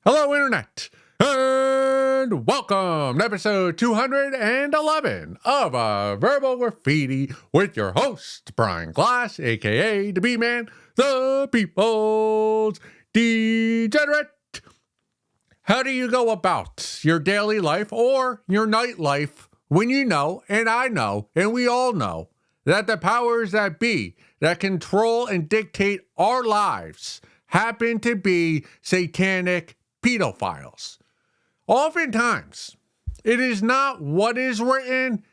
Hello, Internet, and welcome to episode 211 of Verbal Graffiti with your host, Brian Glass, aka the B-Man, the People's Degenerate. How do you go about your daily life or your nightlife when you know, and I know, and we all know, that the powers that be that control and dictate our lives happen to be satanic pedophiles? Oftentimes, it is not what is written,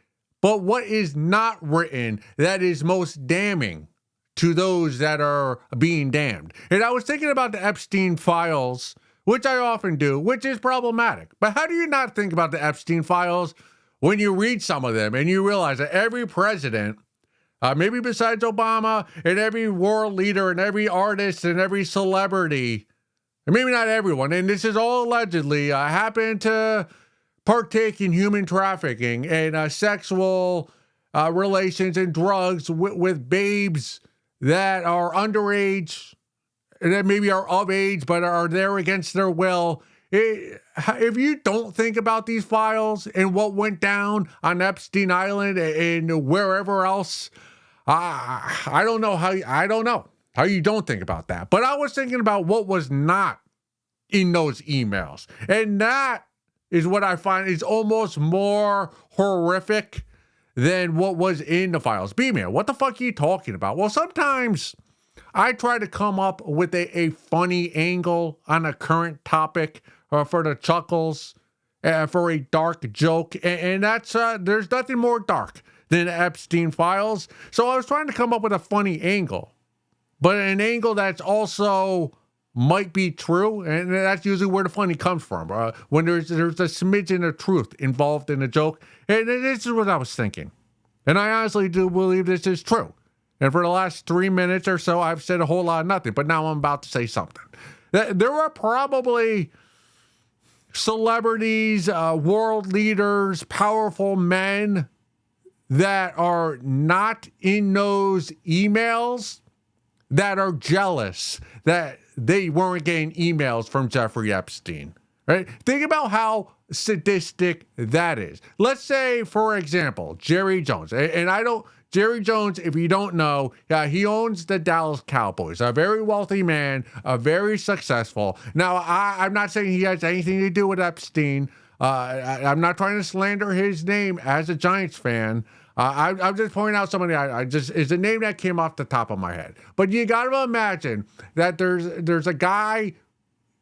but what is not written that is most damning to those that are being damned. And I was thinking about the Epstein files, which I often do, which is problematic. But how do you not think about the Epstein files when you read some of them and you realize that every president, maybe besides Obama, and every world leader and every artist and every celebrity, and maybe not everyone, and this is all allegedly, happened to partake in human trafficking and sexual relations and drugs with babes that are underage and that maybe are of age but are there against their will. If you don't think about these files and what went down on Epstein Island and wherever else, I don't know how you don't think about that. But I was thinking about what was not in those emails. And that is what I find is almost more horrific than what was in the files. B-Man, what the fuck are you talking about? Well, sometimes I try to come up with a funny angle on a current topic for the chuckles, for a dark joke. And that's, there's nothing more dark than Epstein files. So I was trying to come up with a funny angle, but an angle that's also might be true. And that's usually where the funny comes from, when there's a smidgen of truth involved in a joke. And this is what I was thinking. And I honestly do believe this is true. And for the last 3 minutes or so, I've said a whole lot of nothing, but now I'm about to say something. There are probably celebrities, world leaders, powerful men that are not in those emails that are jealous that they weren't getting emails from Jeffrey Epstein, right? Think about how sadistic that is. Let's say, for example, Jerry Jones. Jerry Jones, if you don't know, he owns the Dallas Cowboys, a very wealthy man, very successful. Now, I'm not saying he has anything to do with Epstein. I'm not trying to slander his name as a Giants fan. I'm just pointing out somebody it's a name that came off the top of my head. But you got to imagine that there's a guy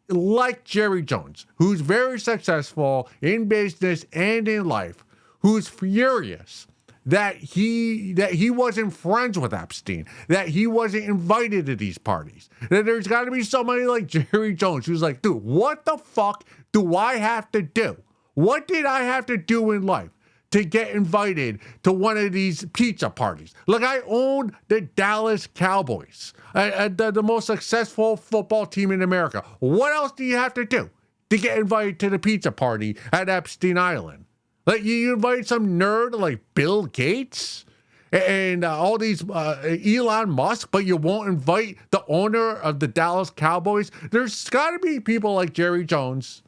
like Jerry Jones who's very successful in business and in life, who's furious that he wasn't friends with Epstein, that he wasn't invited to these parties. That there's got to be somebody like Jerry Jones who's like, dude, what the fuck do I have to do? What did I have to do in life to get invited to one of these pizza parties? Like, I own the Dallas Cowboys, the most successful football team in America. What else do you have to do to get invited to the pizza party at Epstein Island? Like, you invite some nerd like Bill Gates and all these Elon Musk, but you won't invite the owner of the Dallas Cowboys? There's got to be people like Jerry Jones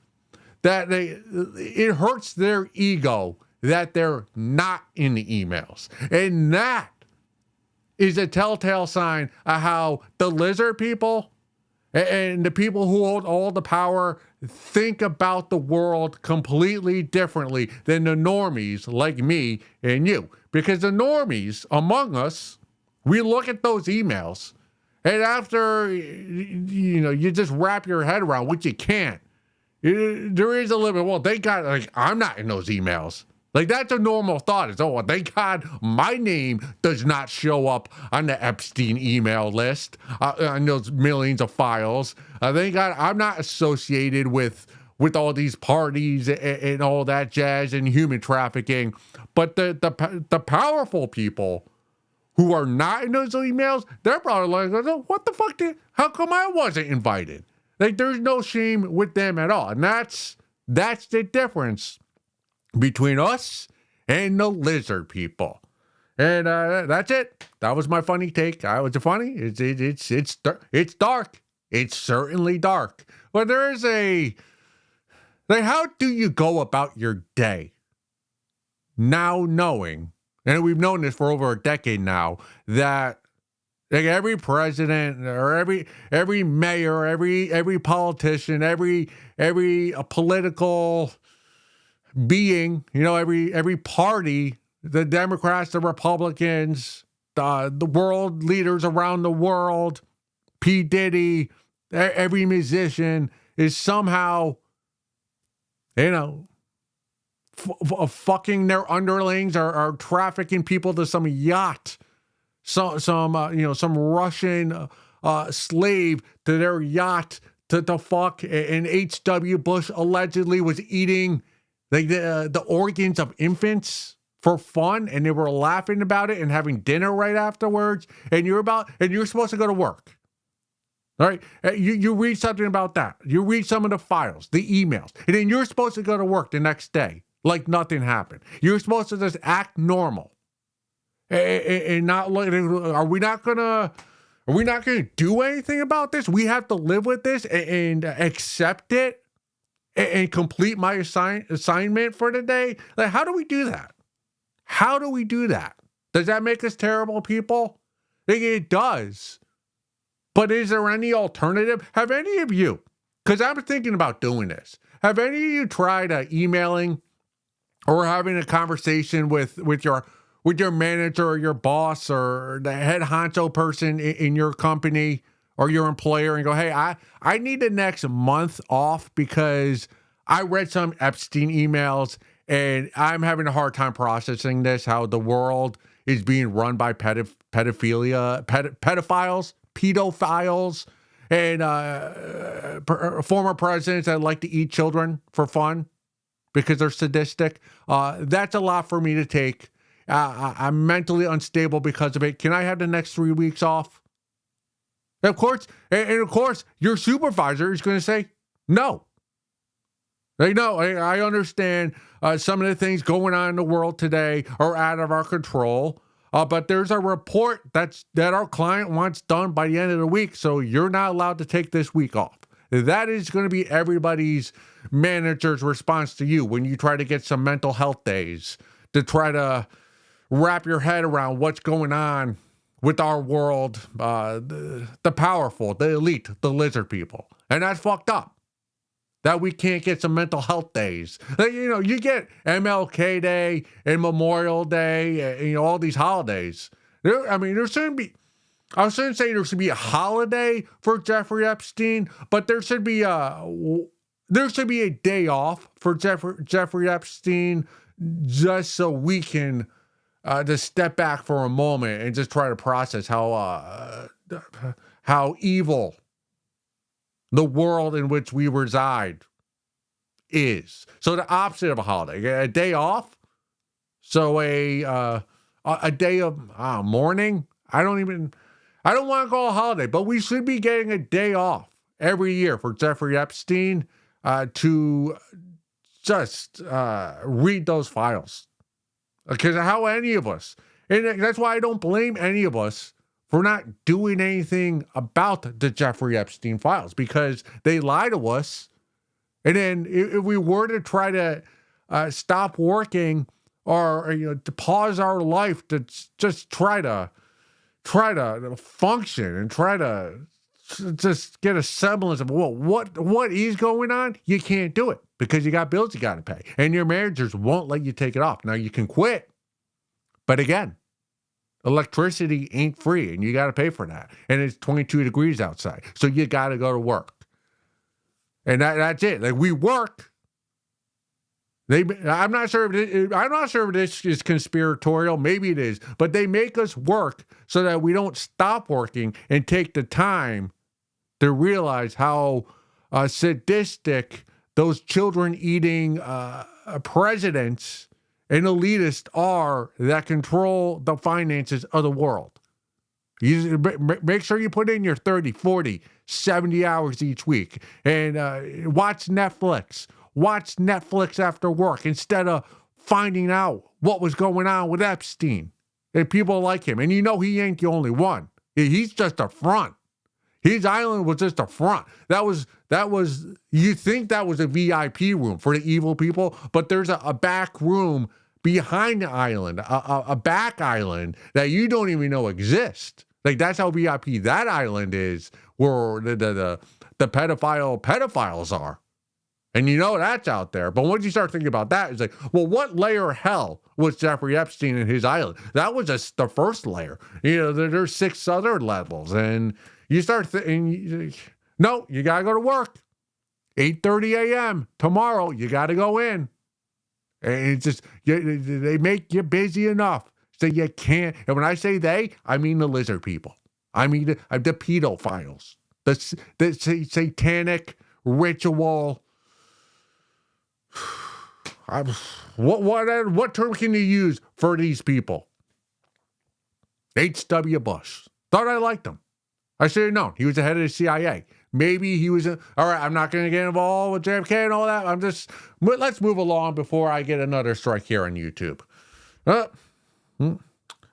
that it hurts their ego that they're not in the emails. And that is a telltale sign of how the lizard people and the people who hold all the power think about the world completely differently than the normies like me and you. Because the normies among us, we look at those emails, and after, you just wrap your head around, which you can't. There is a limit. Well, thank God, like, I'm not in those emails. Like, that's a normal thought. It's, oh, thank God my name does not show up on the Epstein email list, on those millions of files. Thank God I'm not associated with all these parties and all that jazz and human trafficking. But the powerful people who are not in those emails, they're probably like, what the fuck how come I wasn't invited? Like, there's no shame with them at all. And that's the difference between us and the lizard people. And that's it. That was my funny take. Was it funny? It's dark. It's certainly dark. But there is how do you go about your day now knowing, and we've known this for over a decade now, that like every president or every mayor, every politician, every political being, every party, the Democrats, the Republicans, the world leaders around the world, P. Diddy, every musician is somehow, fucking their underlings or trafficking people to some yacht, some Russian slave to their yacht to fuck. And H.W. Bush allegedly was eating like the organs of infants for fun, and they were laughing about it and having dinner right afterwards. And you're supposed to go to work. All right, you read something about that. You read some of the files, the emails, and then you're supposed to go to work the next day like nothing happened. You're supposed to just act normal, and not like. Are we not gonna do anything about this? We have to live with this and accept it and complete my assignment for the day. Like, how do we do that? How do we do that? Does that make us terrible people? It does. But is there any alternative? Have any of you, because I'm thinking about doing this, have any of you tried emailing or having a conversation with your manager or your boss or the head honcho person in your company or your employer and go, hey, I need the next month off because I read some Epstein emails and I'm having a hard time processing this, how the world is being run by pedophiles, and former presidents that like to eat children for fun because they're sadistic. That's a lot for me to take. I'm mentally unstable because of it. Can I have the next 3 weeks off? Of course, and of course, your supervisor is going to say no. No, I understand some of the things going on in the world today are out of our control. But there's a report that our client wants done by the end of the week, so you're not allowed to take this week off. That is going to be everybody's manager's response to you when you try to get some mental health days to try to wrap your head around what's going on with our world, the powerful, the elite, the lizard people. And that's fucked up. That we can't get some mental health days. You get MLK Day and Memorial Day, and, all these holidays. There shouldn't be, I shouldn't say there should be a holiday for Jeffrey Epstein, but there should be a day off for Jeffrey Epstein just so we can just step back for a moment and just try to process how evil the world in which we reside is. So the opposite of a holiday, a day off. So a day of mourning. I don't want to call it a holiday, but we should be getting a day off every year for Jeffrey Epstein to just read those files. Because how any of us, and that's why I don't blame any of us for not doing anything about the Jeffrey Epstein files, because they lie to us. And then if we were to try to stop working or to pause our life to just try to function and try to just get a semblance of what is going on, you can't do it because you got bills you got to pay and your managers won't let you take it off. Now you can quit, but again, electricity ain't free, and you got to pay for that. And it's 22 degrees outside, so you got to go to work. And that's it. Like, we work. I'm not sure if this is conspiratorial. Maybe it is, but they make us work so that we don't stop working and take the time to realize how sadistic those children-eating presidents and elitists are that control the finances of the world. You make sure you put in your 30, 40, 70 hours each week and watch Netflix. Watch Netflix after work instead of finding out what was going on with Epstein and people like him. And he ain't the only one. He's just a front. His island was just a front. That was, you think that was a VIP room for the evil people, but there's a back room behind the island, a back island that you don't even know exists. Like, that's how VIP that island is, where the pedophiles are. And you know that's out there. But once you start thinking about that, it's like, well, what layer of hell was Jeffrey Epstein and his island? That was just the first layer. You know, there's 6 other levels. And you start thinking, no, you got to go to work. 8:30 a.m. tomorrow, you got to go in. And it's just, they make you busy enough so you can't. And when I say they, I mean the lizard people. I mean the pedophiles. The satanic ritual. What term can you use for these people? H.W. Bush. Thought I liked him. I should have known. He was the head of the CIA. Maybe he was all right, I'm not going to get involved with JFK and all that. Let's move along before I get another strike here on YouTube. All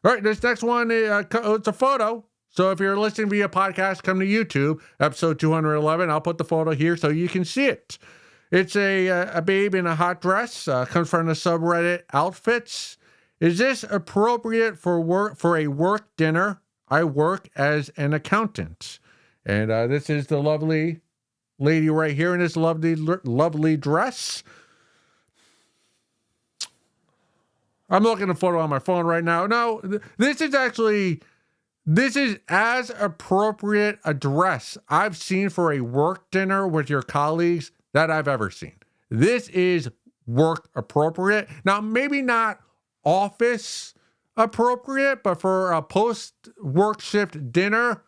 right, this next one, it's a photo. So if you're listening via podcast, come to YouTube, episode 211. I'll put the photo here so you can see it. It's a babe in a hot dress. Comes from the subreddit Outfits. Is this appropriate for a work dinner? I work as an accountant. And this is the lovely lady right here in this lovely dress. I'm looking at a photo on my phone right now. No, this is as appropriate a dress I've seen for a work dinner with your colleagues that I've ever seen. This is work appropriate. Now, maybe not office appropriate, but for a post-work shift dinner,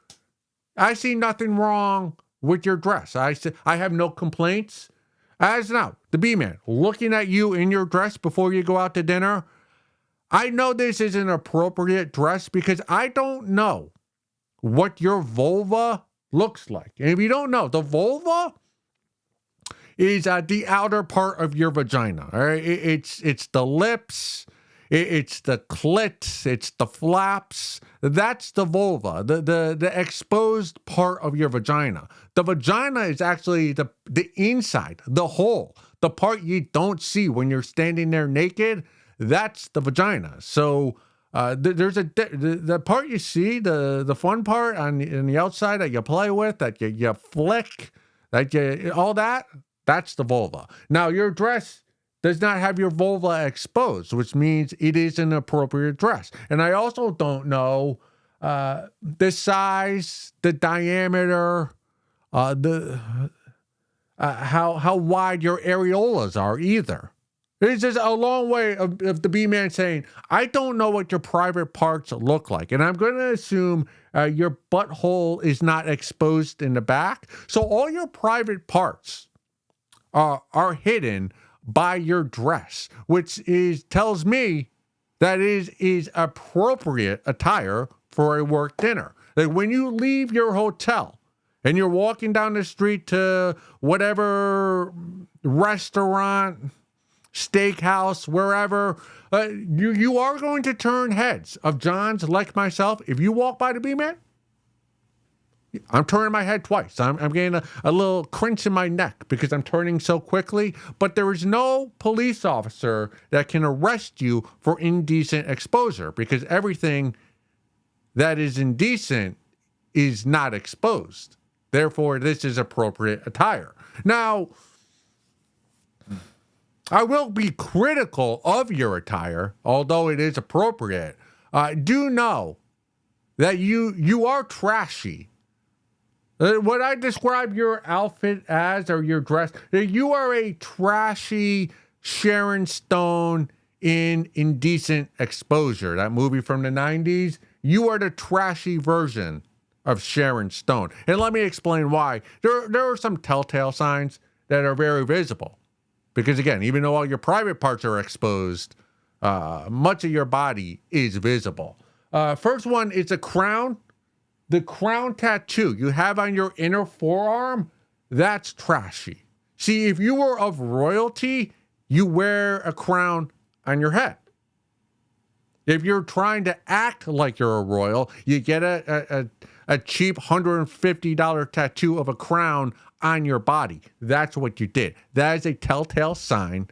I see nothing wrong with your dress. I have no complaints. As now, the B-Man, looking at you in your dress before you go out to dinner, I know this is an appropriate dress because I don't know what your vulva looks like. And if you don't know, the vulva is the outer part of your vagina. All right? It's the lips, it's the clit, it's the flaps. That's the vulva, the exposed part of your vagina. The vagina is actually the inside, the hole, the part you don't see when you're standing there naked. That's the vagina. So there's the part you see, the fun part on the outside that you play with, that you flick, all that. That's the vulva. Now, your dress does not have your vulva exposed, which means it is an appropriate dress. And I also don't know the size, the diameter, how wide your areolas are either. It's just a long way of the B-Man saying, I don't know what your private parts look like. And I'm going to assume your butthole is not exposed in the back. So all your private parts are hidden by your dress, which tells me that is appropriate attire for a work dinner. Like when you leave your hotel and you're walking down the street to whatever restaurant, steakhouse, wherever, you are going to turn heads of Johns like myself. If you walk by the B-Man, I'm turning my head twice. I'm getting a little crunch in my neck because I'm turning so quickly. But there is no police officer that can arrest you for indecent exposure because everything that is indecent is not exposed. Therefore, this is appropriate attire. Now, I will be critical of your attire, although it is appropriate. Do know that you are trashy. What I describe your outfit as, or your dress, you are a trashy Sharon Stone in Indecent Exposure, that movie from the 90s. You are the trashy version of Sharon Stone. And let me explain why. There are some telltale signs that are very visible. Because again, even though all your private parts are exposed, much of your body is visible. First one is a crown. The crown tattoo you have on your inner forearm, that's trashy. See, if you were of royalty, you wear a crown on your head. If you're trying to act like you're a royal, you get a cheap $150 tattoo of a crown on your body. That's what you did. That is a telltale sign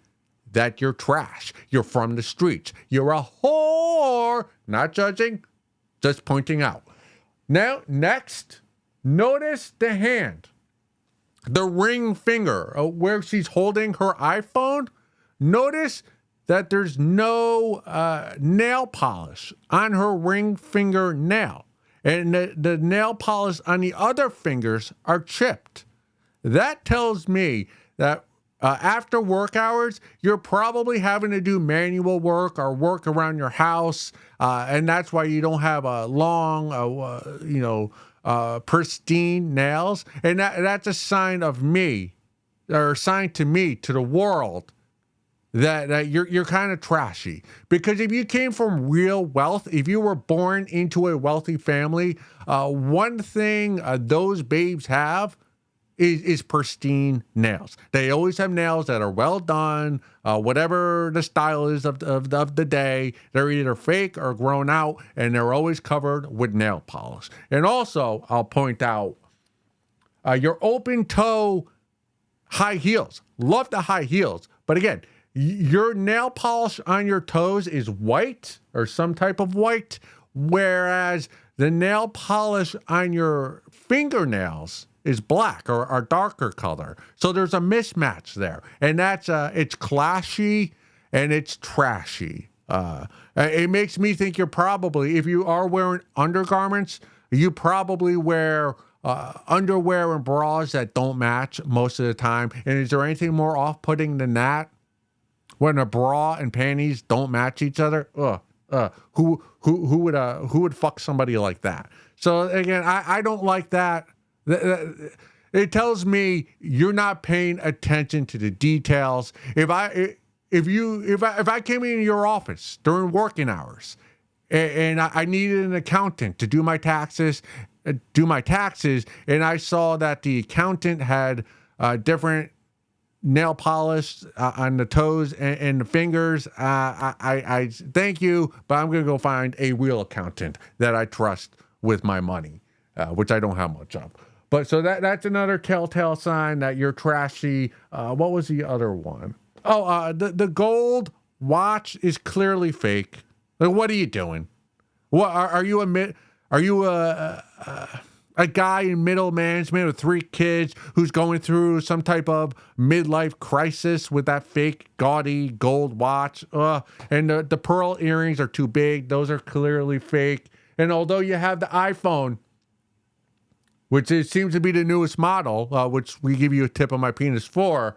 that you're trash. You're from the streets. You're a whore. Not judging, just pointing out. Now, next, notice the hand. The ring finger where she's holding her iPhone. Notice that there's no nail polish on her ring finger nail. And the nail polish on the other fingers are chipped. That tells me that after work hours, you're probably having to do manual work or work around your house. And that's why you don't have a long, pristine nails. And that's a sign of me, or a sign to me, to the world, that you're kind of trashy. Because if you came from real wealth, if you were born into a wealthy family, one thing those babes have is pristine nails. They always have nails that are well done, whatever the style is of the day. They're either fake or grown out, and they're always covered with nail polish. And also, I'll point out, your open toe high heels. Love the high heels. But again, your nail polish on your toes is white or some type of white, whereas the nail polish on your fingernails is black or darker color. So there's a mismatch there. And that's it's clashy and it's trashy. It makes me think you're probably, if you are wearing undergarments, you probably wear underwear and bras that don't match most of the time. And is there anything more off-putting than that? When a bra and panties don't match each other, who would fuck somebody like that? So again, I don't like that. It tells me you're not paying attention to the details. If I came into your office during working hours and I needed an accountant to do my taxes, and I saw that the accountant had different nail polish on the toes and the fingers, I thank you, but I'm going to go find a real accountant that I trust with my money, which I don't have much of. But so that's another telltale sign that you're trashy. What was the other one? Oh, the gold watch is clearly fake. Like, what are you doing? What are you a guy in middle management with 3 kids who's going through some type of midlife crisis with that fake gaudy gold watch? And the pearl earrings are too big. Those are clearly fake. And although you have the iPhone, which it seems to be the newest model, which we give you a tip on my penis for,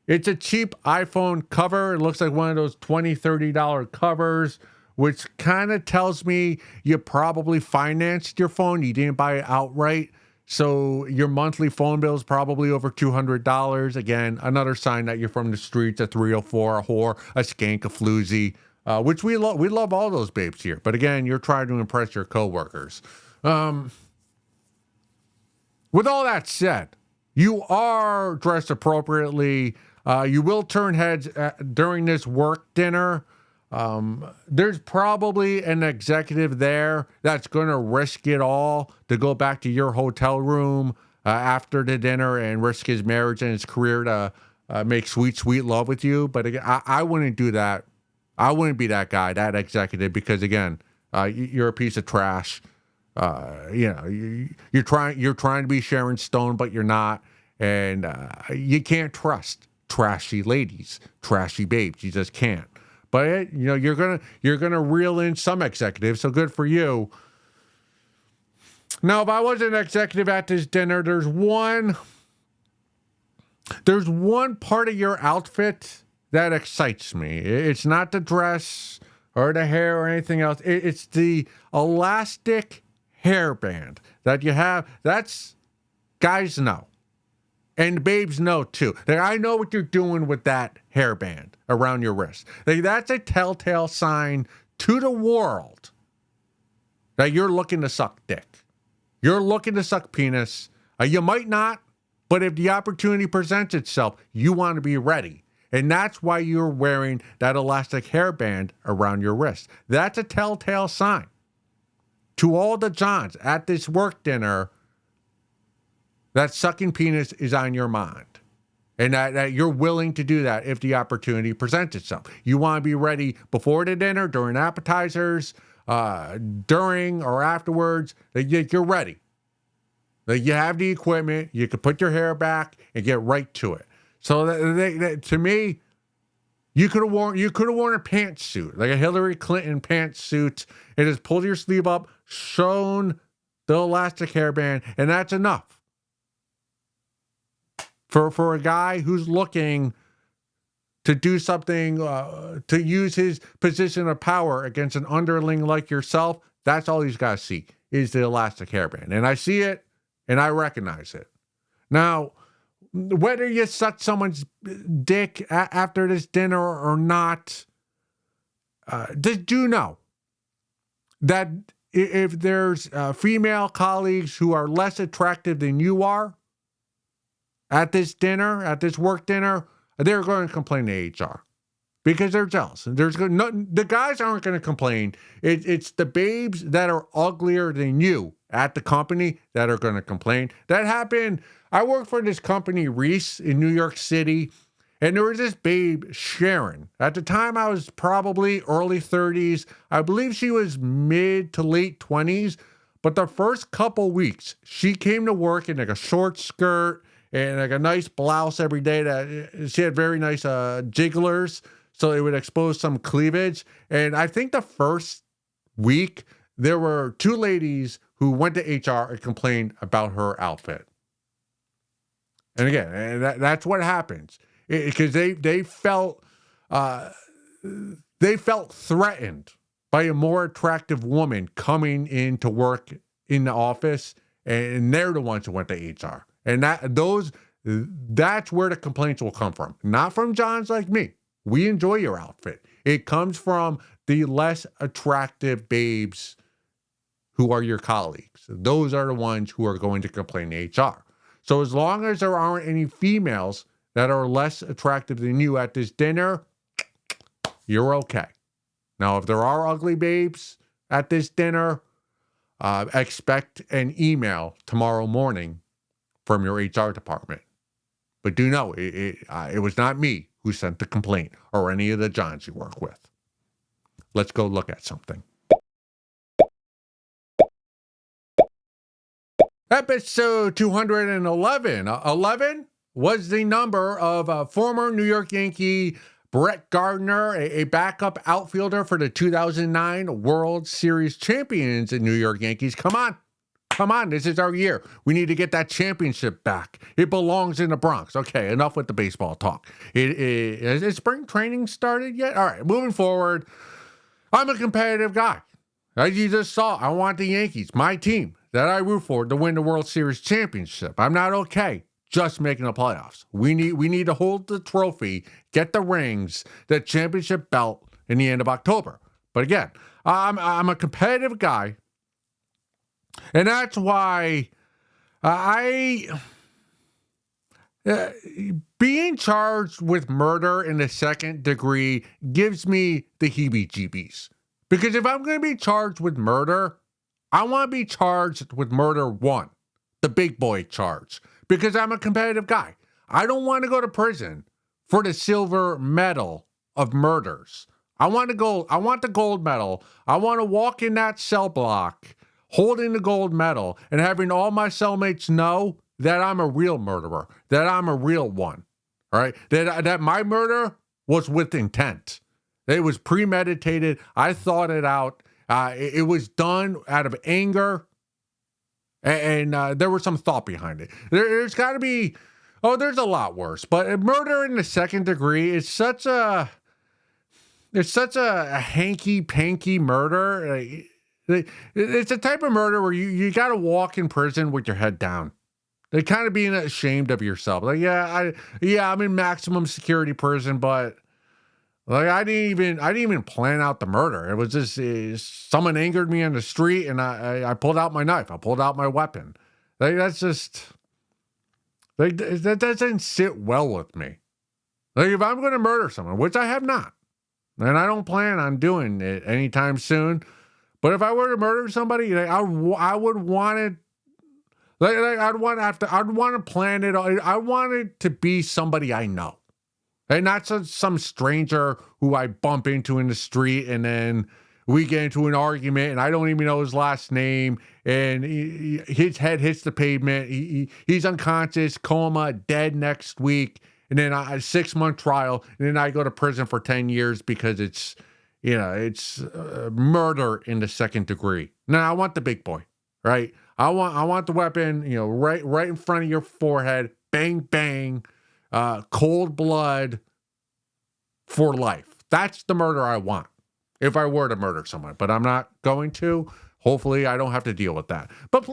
it's a cheap iPhone cover. It looks like one of those $20, $30 covers, which kind of tells me you probably financed your phone. You didn't buy it outright. So your monthly phone bill is probably over $200. Again, another sign that you're from the streets, a 304, a whore, a skank, a floozy, which we love. We love all those babes here. But again, you're trying to impress your coworkers. With all that said, you are dressed appropriately. You will turn heads during this work dinner. There's probably an executive there that's going to risk it all to go back to your hotel room after the dinner and risk his marriage and his career to make sweet, sweet love with you. But again, I wouldn't do that. I wouldn't be that guy, that executive, because again, you're a piece of trash. You're trying to be Sharon Stone, but you're not. And you can't trust trashy ladies, trashy babes. You just can't. But you're gonna reel in some executives, so good for you. Now, if I was an executive at this dinner, there's one part of your outfit that excites me. It's not the dress or the hair or anything else. It's the elastic hairband that you have. That's, guys know. And babes know too. Like, I know what you're doing with that hairband around your wrist. Like, that's a telltale sign to the world that you're looking to suck dick. You're looking to suck penis. You might not, but if the opportunity presents itself, you want to be ready. And that's why you're wearing that elastic hairband around your wrist. That's a telltale sign to all the Johns at this work dinner that sucking penis is on your mind. And that you're willing to do that if the opportunity presents itself. You want to be ready before the dinner, during appetizers, during or afterwards. You're ready. You have the equipment. You can put your hair back and get right to it. So to me, you could have worn a pantsuit, like a Hillary Clinton pantsuit, and just pulled your sleeve up, shown the elastic hairband, and that's enough. For a guy who's looking to do something, to use his position of power against an underling like yourself, that's all he's got to see is the elastic hairband. And I see it, and I recognize it. Now, whether you suck someone's dick after this dinner or not, just do know that if there's female colleagues who are less attractive than you are, at this dinner, at this work dinner, they're going to complain to HR because they're jealous. The guys aren't going to complain. It's the babes that are uglier than you at the company that are going to complain. That happened. I worked for this company, Reese, in New York City, and there was this babe, Sharon. At the time, I was probably early 30s. I believe she was mid to late 20s. But the first couple weeks, she came to work in like a short skirt and like a nice blouse every day. That she had very nice jigglers, so it would expose some cleavage. And I think the first week, there were two ladies who went to HR and complained about her outfit. And again, that's what happens because they felt threatened by a more attractive woman coming in to work in the office, and they're the ones who went to HR. And that's where the complaints will come from. Not from Johns like me. We enjoy your outfit. It comes from the less attractive babes who are your colleagues. Those are the ones who are going to complain to HR. So as long as there aren't any females that are less attractive than you at this dinner, you're okay. Now, if there are ugly babes at this dinner, expect an email tomorrow morning from your HR department. But do know, it was not me who sent the complaint or any of the Johns you work with. Let's go look at something. Episode 211. 11 was the number of former New York Yankee Brett Gardner, a backup outfielder for the 2009 World Series champions in New York Yankees. Come on, this is our year. We need to get that championship back. It belongs in the Bronx. Okay, enough with the baseball talk. Is spring training started yet? All right, moving forward. I'm a competitive guy. As you just saw, I want the Yankees, my team, that I root for, to win the World Series championship. I'm not okay just making the playoffs. We need to hold the trophy, get the rings, the championship belt in the end of October. But again, I'm a competitive guy. And that's why being charged with murder in the second degree gives me the heebie-jeebies. Because if I'm going to be charged with murder, I want to be charged with murder 1, the big boy charge. Because I'm a competitive guy. I don't want to go to prison for the silver medal of murders. I want the gold medal. I want to walk in that cell block holding the gold medal and having all my cellmates know that I'm a real murderer, that I'm a real one, all right? That my murder was with intent. It was premeditated. I thought it out. It was done out of anger, and there was some thought behind it. There's got to be, there's a lot worse, but murder in the second degree is such a hanky-panky murder. It's a type of murder where you got to walk in prison with your head down. They kind of being ashamed of yourself. Like, I'm in maximum security prison, but like I didn't even plan out the murder. It was just someone angered me on the street, and I pulled out my knife. I pulled out my weapon. That doesn't sit well with me. Like if I'm going to murder someone, which I have not, and I don't plan on doing it anytime soon, but if I were to murder somebody, like, I would want it. Like I'd want to plan it. I want it to be somebody I know, and not some stranger who I bump into in the street, and then we get into an argument, and I don't even know his last name, and his head hits the pavement. He's unconscious, coma, dead next week, and then a 6-month trial, and then I go to prison for 10 years because it's murder in the second degree. Now I want the big boy, right? I want the weapon, right in front of your forehead, bang bang, cold blood for life. That's the murder I want if I were to murder someone, but I'm not going to. Hopefully, I don't have to deal with that. But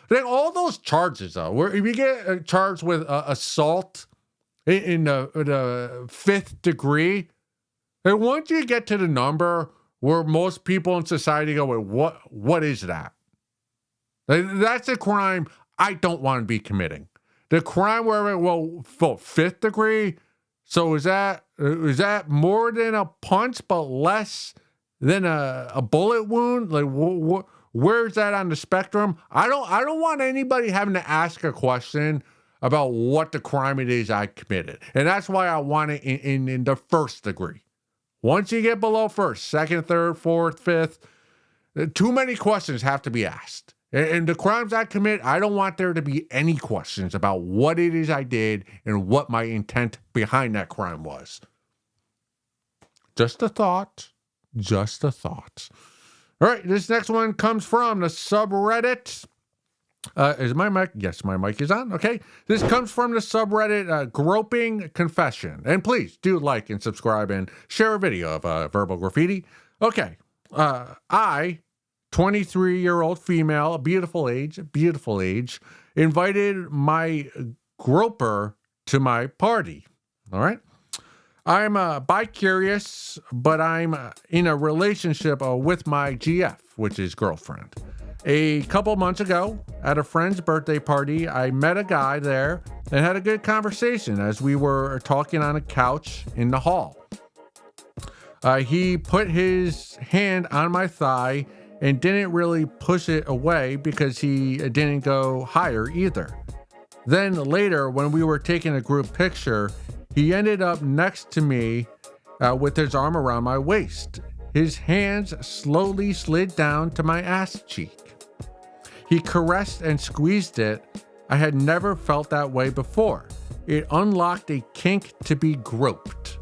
then all those charges, though, where if you get charged with assault in the 5th degree, and once you get to the number where most people in society go, "Wait, what is that?" That's a crime I don't want to be committing. The crime where, for 5th degree, so is that more than a punch but less than a bullet wound? Like, where's that on the spectrum? I don't want anybody having to ask a question about what the crime it is I committed. And that's why I want it in the 1st degree. Once you get below 1st, 2nd, 3rd, 4th, 5th, too many questions have to be asked. And the crimes I commit, I don't want there to be any questions about what it is I did and what my intent behind that crime was. Just a thought. Just a thought. All right, this next one comes from the subreddit. Is my mic? Yes, my mic is on. Okay. This comes from the subreddit Groping Confession. And please do like and subscribe and share a video of verbal graffiti. Okay. I, 23-year-old female, a beautiful age, invited my groper to my party. All right. I'm bi-curious, but I'm in a relationship with my GF, which is girlfriend. A couple months ago, at a friend's birthday party, I met a guy there and had a good conversation as we were talking on a couch in the hall. He put his hand on my thigh and didn't really push it away because he didn't go higher either. Then later, when we were taking a group picture, he ended up next to me with his arm around my waist. His hands slowly slid down to my ass cheek. He caressed and squeezed it. I had never felt that way before. It unlocked a kink to be groped.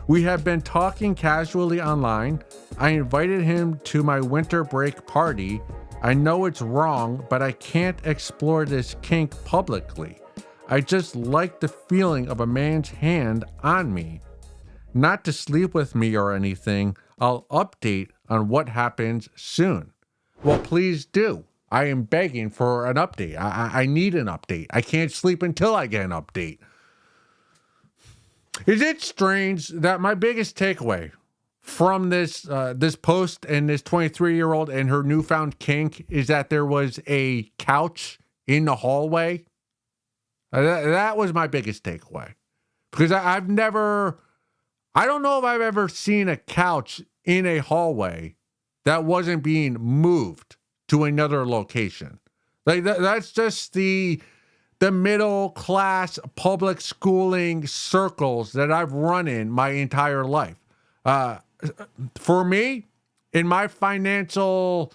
We have been talking casually online. I invited him to my winter break party. I know it's wrong, but I can't explore this kink publicly. I just like the feeling of a man's hand on me. Not to sleep with me or anything. I'll update on what happens soon. Well, please do. I am begging for an update. I need an update. I can't sleep until I get an update. Is it strange that my biggest takeaway from this post and this 23-year-old and her newfound kink is that there was a couch in the hallway? That was my biggest takeaway. Because I don't know if I've ever seen a couch in a hallway that wasn't being moved to another location. Like that's just the middle class public schooling circles that I've run in my entire life. For me, in my financial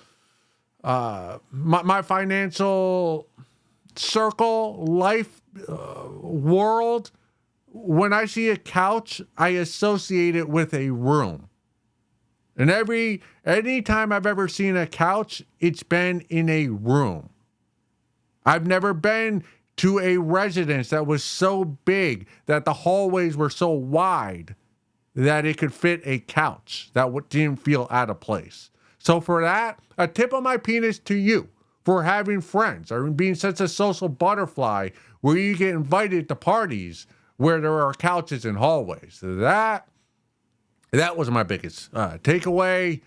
my financial circle life world, when I see a couch, I associate it with a room. And any time I've ever seen a couch, it's been in a room. I've never been to a residence that was so big that the hallways were so wide that it could fit a couch that didn't feel out of place. So for that, a tip of my penis to you for having friends or being such a social butterfly where you get invited to parties where there are couches in hallways. That was my biggest takeaway.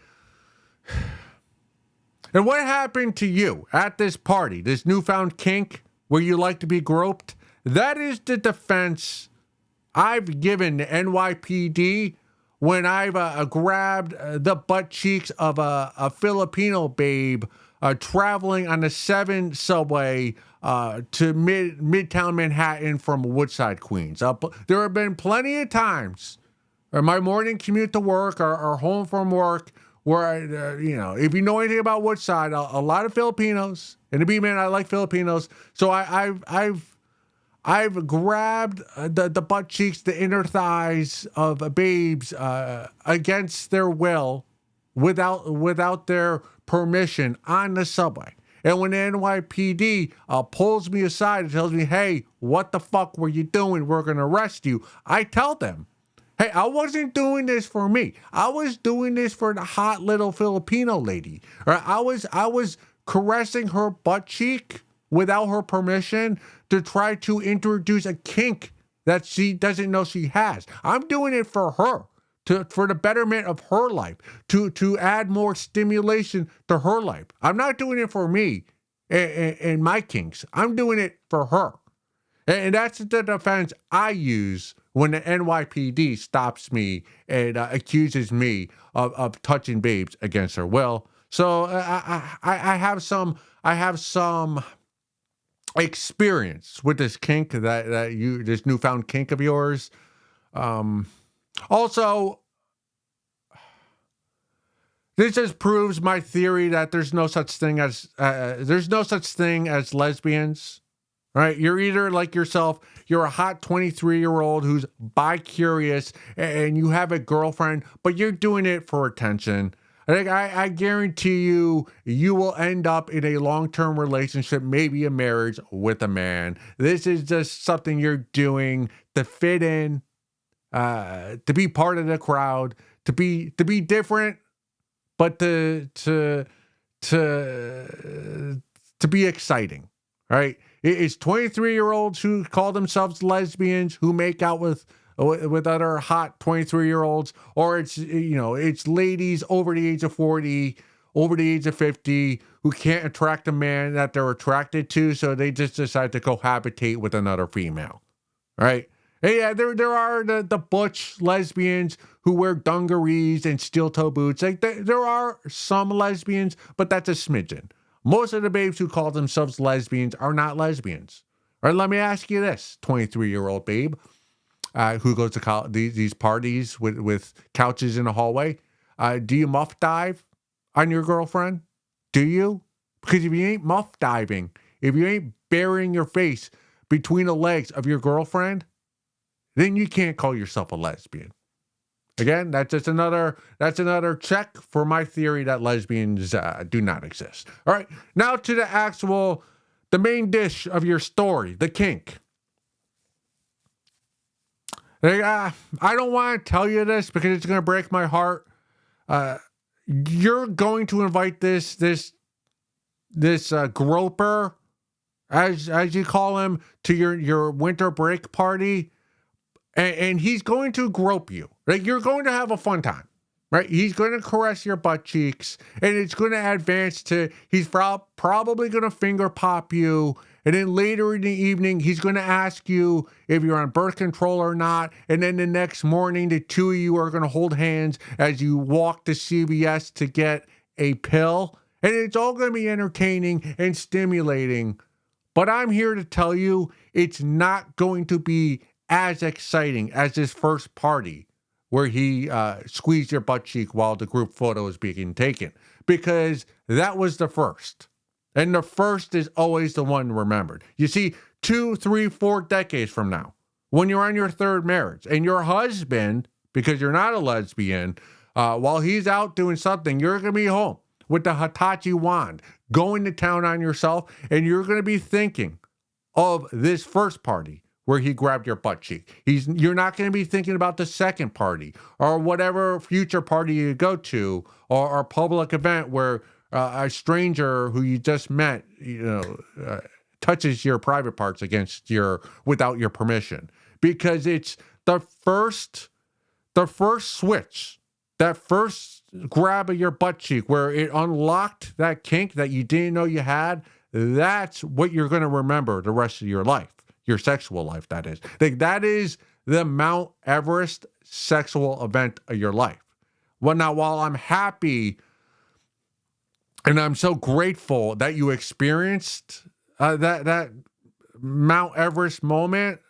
And what happened to you at this party, this newfound kink where you like to be groped? That is the defense I've given the NYPD when I've grabbed the butt cheeks of a Filipino babe traveling on the 7 subway to Midtown Manhattan from Woodside, Queens. There have been plenty of times, my morning commute to work or home from work, where if you know anything about Woodside, a lot of Filipinos, and to be man, I like Filipinos, so I've grabbed the butt cheeks, the inner thighs of babes against their will, without their permission on the subway. And when the NYPD pulls me aside and tells me, "Hey, what the fuck were you doing? We're gonna arrest you," I tell them, "Hey, I wasn't doing this for me. I was doing this for the hot little Filipino lady. Or I was caressing her butt cheek without her permission to try to introduce a kink that she doesn't know she has. I'm doing it for her, for the betterment of her life, to add more stimulation to her life. I'm not doing it for me and my kinks. I'm doing it for her." And that's the defense I use when the NYPD stops me and accuses me of touching babes against her will. So I have some experience with this kink this newfound kink of yours. Also, this just proves my theory that there's no such thing as lesbians. Right? You're either like yourself, you're a hot 23-year-old who's bi-curious and you have a girlfriend, but you're doing it for attention. I guarantee you will end up in a long-term relationship, maybe a marriage with a man. This is just something you're doing to fit in, to be part of the crowd, to be different, but to be exciting, right? It's 23-year-olds who call themselves lesbians who make out with other hot 23-year-olds, or it's ladies over the age of 40, over the age of 50 who can't attract a man that they're attracted to, so they just decide to cohabitate with another female, right? And yeah, there are the butch lesbians who wear dungarees and steel-toe boots. Like there are some lesbians, but that's a smidgen. Most of the babes who call themselves lesbians are not lesbians. All right, let me ask you this, 23-year-old babe who goes to these parties with couches in the hallway. Do you muff dive on your girlfriend? Do you? Because if you ain't muff diving, if you ain't burying your face between the legs of your girlfriend, then you can't call yourself a lesbian. Again, that's another check for my theory that lesbians do not exist. All right, now to the main dish of your story, the kink. I don't want to tell you this because it's going to break my heart. You're going to invite this groper, as you call him, to your winter break party. And he's going to grope you. Right? You're going to have a fun time, right? He's going to caress your butt cheeks, and it's going to advance to, he's probably going to finger pop you, and then later in the evening, he's going to ask you if you're on birth control or not, and then the next morning, the two of you are going to hold hands as you walk to CVS to get a pill, and it's all going to be entertaining and stimulating, but I'm here to tell you, it's not going to be as exciting as this first party where he squeezed your butt cheek while the group photo is being taken, because that was the first. And the first is always the one remembered. You see, 2, 3, 4 decades from now, when you're on your third marriage and your husband, because you're not a lesbian, while he's out doing something, you're going to be home with the Hitachi wand, going to town on yourself, and you're going to be thinking of this first party where he grabbed your butt cheek. You're not going to be thinking about the second party or whatever future party you go to, or a public event where a stranger who you just met, touches your private parts without your permission, because it's the first switch, that first grab of your butt cheek where it unlocked that kink that you didn't know you had. That's what you're going to remember the rest of your life. Your sexual life, that is. Like, that is the Mount Everest sexual event of your life. Well, now, while I'm happy and I'm so grateful that you experienced that Mount Everest moment,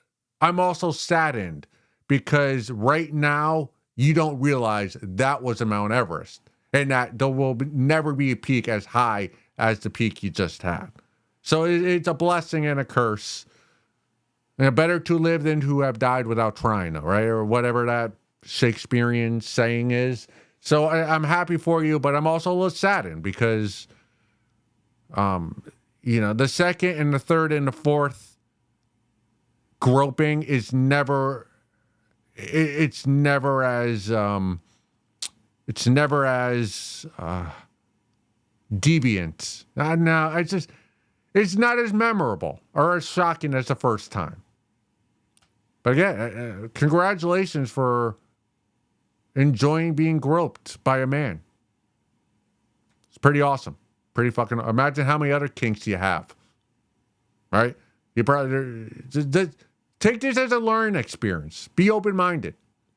I'm also saddened because right now you don't realize that was a Mount Everest and that there will never be a peak as high as the peak you just had. So it's a blessing and a curse. And better to live than to have died without trying, right? Or whatever that Shakespearean saying is. So I'm happy for you, but I'm also a little saddened because, the second and the third and the fourth groping is never, it's never as deviant. No, it's not as memorable or as shocking as the first time. But again, congratulations for enjoying being groped by a man. It's pretty awesome. Pretty fucking. Imagine how many other kinks you have. Right? You probably just take this as a learning experience. Be open-minded.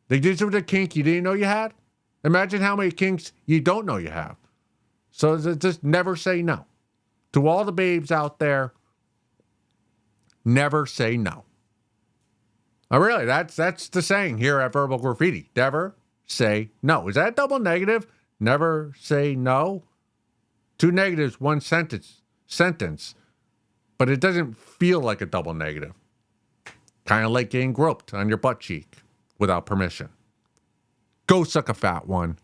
Like this was a kink you didn't know you had. Imagine how many kinks you don't know you have. So just never say no. To all the babes out there, never say no. Oh, really? That's the saying here at Verbal Graffiti. Never say no. Is that double negative? Never say no? 2 negatives, 1 sentence. But it doesn't feel like a double negative. Kind of like getting groped on your butt cheek without permission. Go suck a fat one.